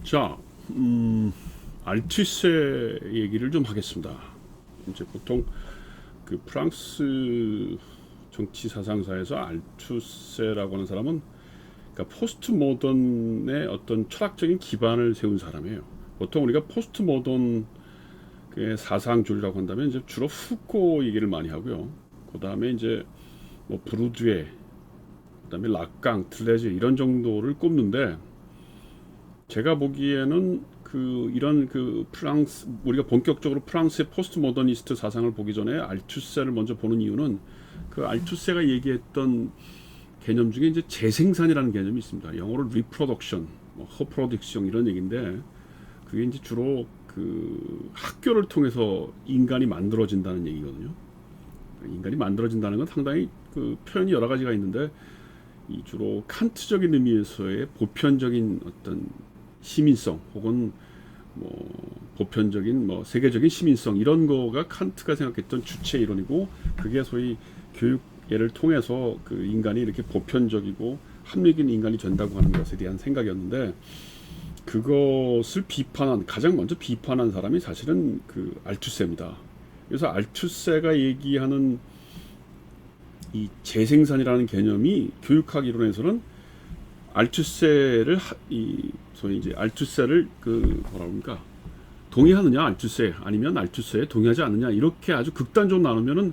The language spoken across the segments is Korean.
자, 알투세 얘기를 좀 하겠습니다. 이제 보통 그 프랑스 정치 사상사에서 알투세라고 하는 사람은 그러니까 포스트 모던의 어떤 철학적인 기반을 세운 사람이에요. 보통 우리가 포스트 모던 사상주의라고 한다면 이제 주로 후코 얘기를 많이 하고요. 그 다음에 이제 뭐 브루드에, 그 다음에 락강, 들레즈 이런 정도를 꼽는데, 제가 보기에는 이런 프랑스, 우리가 본격적으로 프랑스의 포스트 모더니스트 사상을 보기 전에 알투세를 먼저 보는 이유는 그 알투세가 얘기했던 개념 중에 이제 재생산이라는 개념이 있습니다. 영어로 reproduction, reproduction 이런 얘기인데, 그게 이제 주로 그 학교를 통해서 인간이 만들어진다는 얘기거든요. 인간이 만들어진다는 건 상당히 그 표현이 여러 가지가 있는데, 이 주로 칸트적인 의미에서의 보편적인 어떤 시민성 혹은 뭐 보편적인 뭐 세계적인 시민성 이런 거가 칸트가 생각했던 주체 이론이고, 그게 소위 교육예를 통해서 그 인간이 이렇게 보편적이고 합리적인 인간이 된다고 하는 것에 대한 생각이었는데, 그것을 가장 먼저 비판한 사람이 사실은 그 알투세입니다. 그래서 알투세가 얘기하는 이 재생산이라는 개념이 교육학 이론에서는 알투세를 소위 이제 알투세를 동의하느냐 알투세, 아니면 알투세에 동의하지 않느냐, 이렇게 아주 극단적으로 나누면은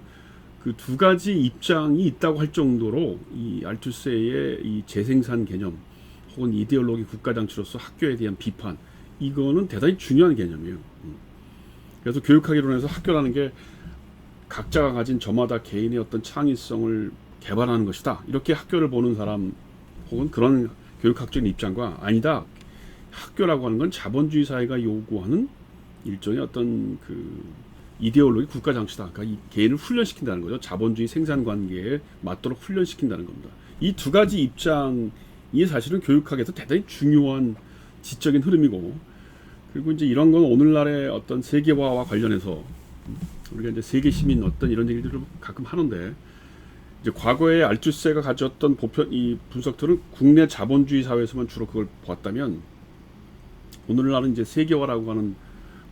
그 두 가지 입장이 있다고 할 정도로 이 알투세의 이 재생산 개념 혹은 이데올로기 국가장치로서 학교에 대한 비판, 이거는 대단히 중요한 개념이에요. 그래서 교육학 이론에서 학교라는 게 각자가 가진 저마다 개인의 어떤 창의성을 개발하는 것이다, 이렇게 학교를 보는 사람 혹은 그런 교육학적인 입장과, 아니다, 학교라고 하는 건 자본주의 사회가 요구하는 일종의 어떤 그 이데올로기 국가장치다, 그러니까 이 개인을 훈련시킨다는 거죠. 자본주의 생산관계에 맞도록 훈련시킨다는 겁니다. 이 두 가지 입장이 사실은 교육학에서 대단히 중요한 지적인 흐름이고, 그리고 이제 이런 건 오늘날의 어떤 세계화와 관련해서 우리가 이제 세계 시민 어떤 이런 얘기들을 가끔 하는데, 이제 과거에 알투세가 가졌던 이 분석들은 국내 자본주의 사회에서만 주로 그걸 보았다면, 오늘날은 이제 세계화라고 하는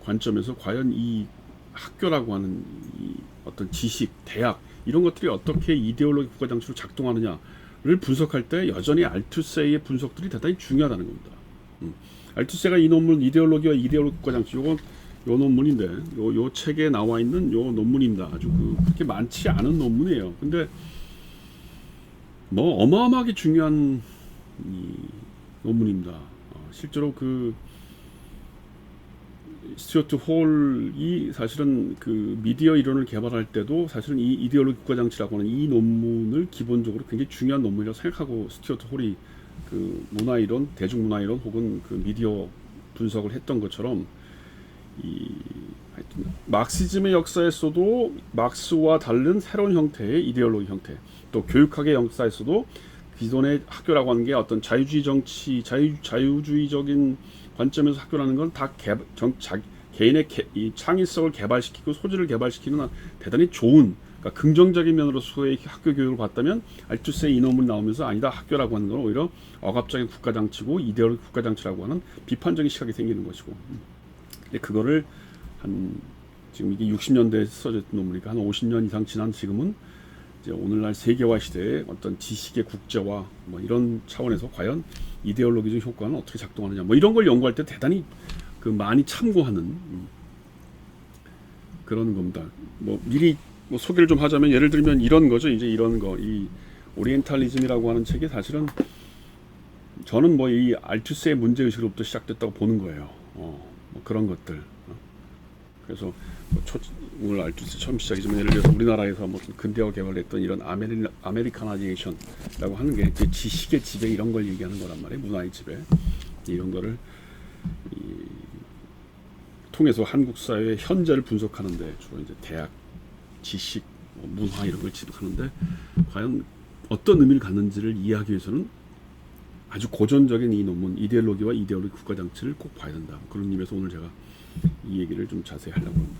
관점에서 과연 이 학교라고 하는 이 어떤 지식, 대학 이런 것들이 어떻게 이데올로기 국가장치로 작동하느냐를 분석할 때 여전히 알투세의 분석들이 대단히 중요하다는 겁니다. 알투세가 이 논문 이데올로기와 이데올로기 국가장치, 요건 요 논문인데 요 책에 나와 있는 요 논문입니다. 아주 그렇게 많지 않은 논문이에요. 근데 뭐 어마어마하게 중요한 이 논문입니다. 실제로 그 스튜어트 홀이 사실은 그 미디어 이론을 개발할 때도 사실은 이 이데올로기 국가장치라고 하는 이 논문을 기본적으로 굉장히 중요한 논문이라고 생각하고 스튜어트 홀이 그 문화이론, 대중문화이론 혹은 그 미디어 분석을 했던 것처럼, 하여튼 막시즘의 역사에서도 막스와 다른 새로운 형태의 이데올로기 형태, 또 교육학의 역사에서도 기존의 학교라고 하는 게 어떤 자유주의 정치, 자유주의적인 관점에서 학교라는 건 다 개인의 이 창의성을 개발시키고 소질을 개발시키는 대단히 좋은, 그러니까 긍정적인 면으로서의 학교 교육을 봤다면, 알투세의 이 논문이 나오면서 아니다, 학교라고 하는 건 오히려 억압적인 국가장치고 이데올로기 국가장치라고 하는 비판적인 시각이 생기는 것이고, 근데 그거를 지금 이게 60년대에 써졌던 논문이니까 한 50년 이상 지난 지금은 이제 오늘날 세계화 시대의 어떤 지식의 국제화 뭐 이런 차원에서 과연 이데올로기적 효과는 어떻게 작동하느냐, 뭐 이런 걸 연구할 때 대단히 그 많이 참고하는 그런 겁니다. 뭐 미리 뭐 소개를 좀 하자면, 예를 들면 이런 거죠. 이제 이런 거, 이 오리엔탈리즘이라고 하는 책이 사실은 저는 뭐 이 알투세의 문제의식으로부터 시작됐다고 보는 거예요. 뭐 그런 것들. 그래서 뭐 오늘 알투세 처음 시작이지만, 예를 들어서 우리나라에서 뭐 근대화 개발했던 이런 아메리카나이제이션이라고 하는 게 지식의 지배 이런 걸 얘기하는 거란 말이에요. 문화의 지배 이런 거를 통해서 한국 사회의 현재를 분석하는데, 주로 이제 대학, 지식, 문화 이런 걸 지도하는데, 과연 어떤 의미를 갖는지를 이해하기 위해서는 아주 고전적인 이 논문 이데올로기와 이데올로기 국가장치를 꼭 봐야 된다. 그런 의미에서 오늘 제가 이 얘기를 좀 자세히 하려고 합니다.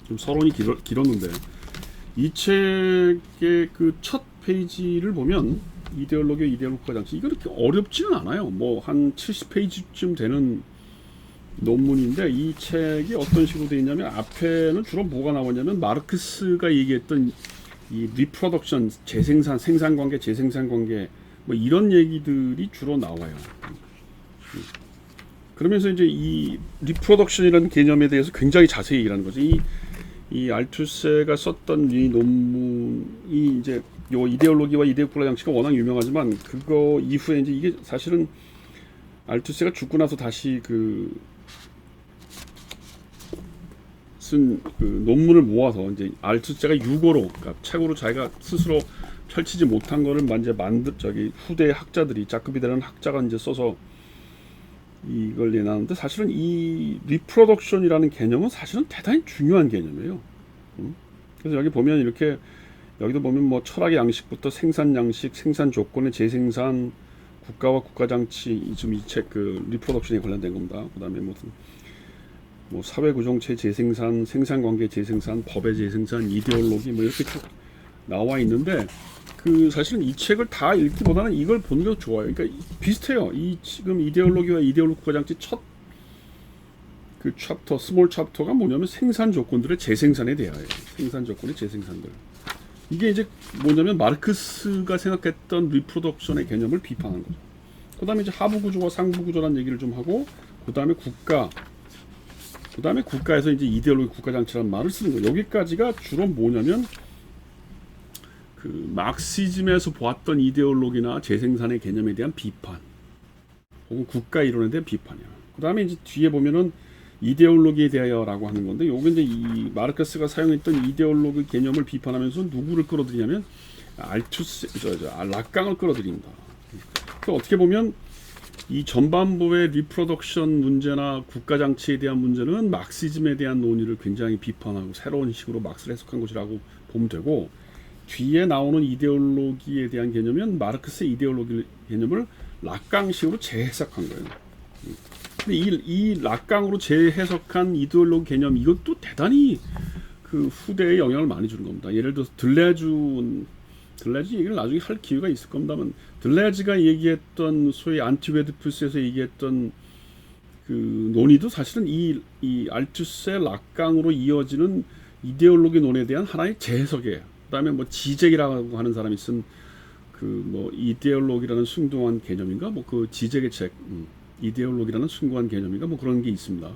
좀 서론이 길었는데, 이 책의 그 첫 페이지를 보면 이데올로기 국가 장치 이거 그렇게 어렵지는 않아요. 뭐 한 70페이지쯤 되는 논문인데 이 책이 어떤 식으로 되어 있냐면 앞에는 주로 뭐가 나오냐면 마르크스가 얘기했던 이 리프로덕션, 재생산, 생산관계, 재생산관계 뭐 이런 얘기들이 주로 나와요. 그러면서 이제 이 리프로덕션이라는 개념에 대해서 굉장히 자세히 얘기하는 거죠. 이 알투세가 썼던 이 논문이 이제 요 이데올로기와 이데올로기 장치가 워낙 유명하지만 그거 이후에 이제 이게 사실은 알투세가 죽고 나서 다시 쓴 논문을 모아서 이제 알투세가 유고로 그러니까 책으로 자기가 스스로 펼치지 못한 거를 후대 학자들이 자크비데라는 학자가 이제 써서 이걸 내놨는데 사실은 이 리프로덕션이라는 개념은 사실은 대단히 중요한 개념이에요. 그래서 여기 보면 이렇게 여기도 보면 뭐 철학의 양식부터 생산 양식, 생산 조건의 재생산, 국가와 국가 장치 지금 이 책 리프로덕션에 관련된 겁니다. 그다음에 무슨 뭐 사회 구정체 재생산, 생산 관계 재생산, 법의 재생산, 이데올로기 뭐 이렇게 쭉 나와 있는데 사실은 이 책을 다 읽기보다는 이걸 보는 게 좋아요. 그러니까 비슷해요. 이 지금 이데올로기와 이데올로기 국가 장치 첫 챕터, 스몰 챕터가 뭐냐면 생산 조건들의 재생산에 대하여 생산 조건의 재생산들. 이게 이제 뭐냐면 마르크스가 생각했던 리프로덕션의 개념을 비판한 거죠. 그 다음에 이제 하부 구조와 상부 구조라는 얘기를 좀 하고, 그 다음에 국가에서 이제 이데올로기 국가 장치라는 말을 쓰는 거예요. 여기까지가 주로 뭐냐면 마르크시즘에서 보았던 이데올로기나 재생산의 개념에 대한 비판, 혹은 국가 이론에 대한 비판이야. 그 다음에 이제 뒤에 보면은 이데올로기에 대하여라고 하는 건데, 요게 이제 이 마르크스가 사용했던 이데올로기 개념을 비판하면서 누구를 끌어들이냐면 락강을 끌어들입니다. 그래서 어떻게 보면 이 전반부의 리프로덕션 문제나 국가 장치에 대한 문제는 마르크시즘에 대한 논의를 굉장히 비판하고 새로운 식으로 마르크스를 해석한 것이라고 보면 되고, 뒤에 나오는 이데올로기에 대한 개념은 마르크스의 이데올로기 개념을 락강식으로 재해석한 거예요. 근데 이 락강으로 재해석한 이데올로기 개념 이것도 대단히 후대에 영향을 많이 주는 겁니다. 예를 들어서 들레즈 얘기를 나중에 할 기회가 있을 겁니다만, 들레즈가 얘기했던 소위 안티웨드푸스에서 얘기했던 논의도 사실은 이 알투세 락강으로 이어지는 이데올로기 논에 대한 하나의 재해석이에요. 그다음에 뭐 지젝이라고 하는 사람이 쓴 뭐 이데올로기라는 숭고한 개념인가 뭐 지젝의 책 이데올로기라는 숭고한 개념인가 뭐 그런 게 있습니다.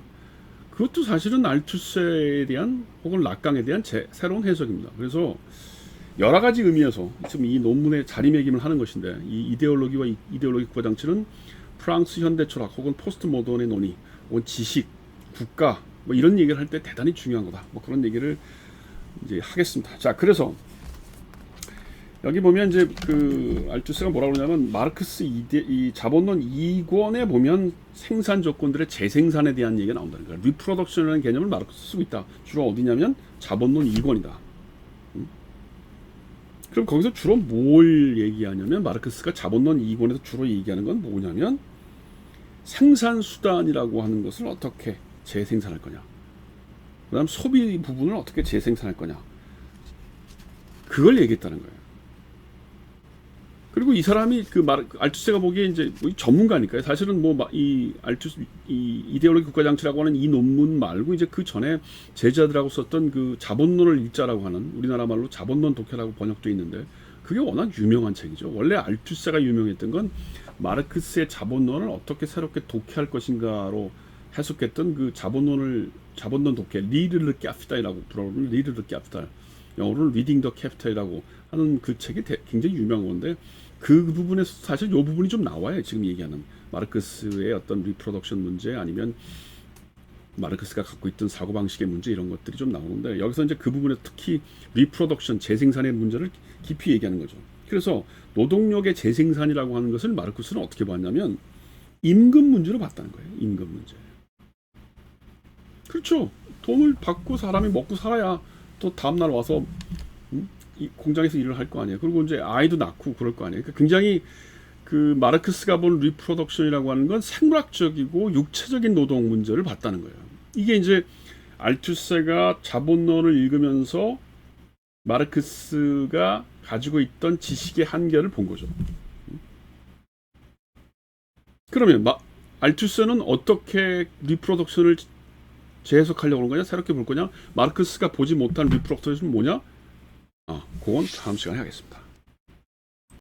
그것도 사실은 알투세에 대한 혹은 락강에 대한 새로운 해석입니다. 그래서 여러 가지 의미에서 지금 이 논문의 자리매김을 하는 것인데, 이 이데올로기와 이데올로기 국가 장치는 프랑스 현대 철학 혹은 포스트 모던의 논의 혹은 지식, 국가 뭐 이런 얘기를 할 때 대단히 중요한 거다. 뭐 그런 얘기를 이제 하겠습니다. 자, 그래서 여기 보면 이제 알투세가 뭐라고 그러냐면 마르크스 이 자본론 2권에 보면 생산 조건들의 재생산에 대한 얘기가 나온다는 거예요. 리프로덕션이라는 개념을 마르크스 쓰고 있다. 주로 어디냐면 자본론 2권이다. 그럼 거기서 주로 뭘 얘기하냐면 마르크스가 자본론 2권에서 주로 얘기하는 건 뭐냐면 생산 수단이라고 하는 것을 어떻게 재생산할 거냐, 그 다음 소비 부분을 어떻게 재생산할 거냐, 그걸 얘기했다는 거예요. 그리고 이 사람이 알투세가 보기에 이제 뭐 전문가니까요. 사실은 이 이데올로기 국가 장치라고 하는 이 논문 말고 이제 그 전에 제자들하고 썼던 자본론을 읽자라고 하는, 우리나라 말로 자본론 독해라고 번역되어 있는데, 그게 워낙 유명한 책이죠. 원래 알투세가 유명했던 건 마르크스의 자본론을 어떻게 새롭게 독해할 것인가로 해석했던 자본론 독해, 리드 르 캐피탈이라고 불러오는 리드 르 캐피탈, 영어로는 리딩 더 캐피탈이라고 하는 그 책이 굉장히 유명한 건데, 그 부분에서 사실 이 부분이 좀 나와요. 지금 얘기하는 마르크스의 어떤 리프로덕션 문제, 아니면 마르크스가 갖고 있던 사고방식의 문제, 이런 것들이 좀 나오는데, 여기서 이제 그 부분에 특히 리프로덕션, 재생산의 문제를 깊이 얘기하는 거죠. 그래서 노동력의 재생산이라고 하는 것을 마르크스는 어떻게 봤냐면 임금 문제로 봤다는 거예요. 임금 문제. 그렇죠. 돈을 받고 사람이 먹고 살아야 또 다음날 와서 이 공장에서 일을 할 거 아니에요. 그리고 이제 아이도 낳고 그럴 거 아니에요. 그러니까 굉장히 마르크스가 본 리프로덕션이라고 하는 건 생물학적이고 육체적인 노동 문제를 봤다는 거예요. 이게 이제 알투세가 자본론을 읽으면서 마르크스가 가지고 있던 지식의 한계를 본 거죠. 그러면 알투스는 어떻게 리프로덕션을 재해석하려고 하는 거냐? 새롭게 볼 거냐? 마르크스가 보지 못한 리프로덕션은 뭐냐? 그건 다음 시간에 하겠습니다.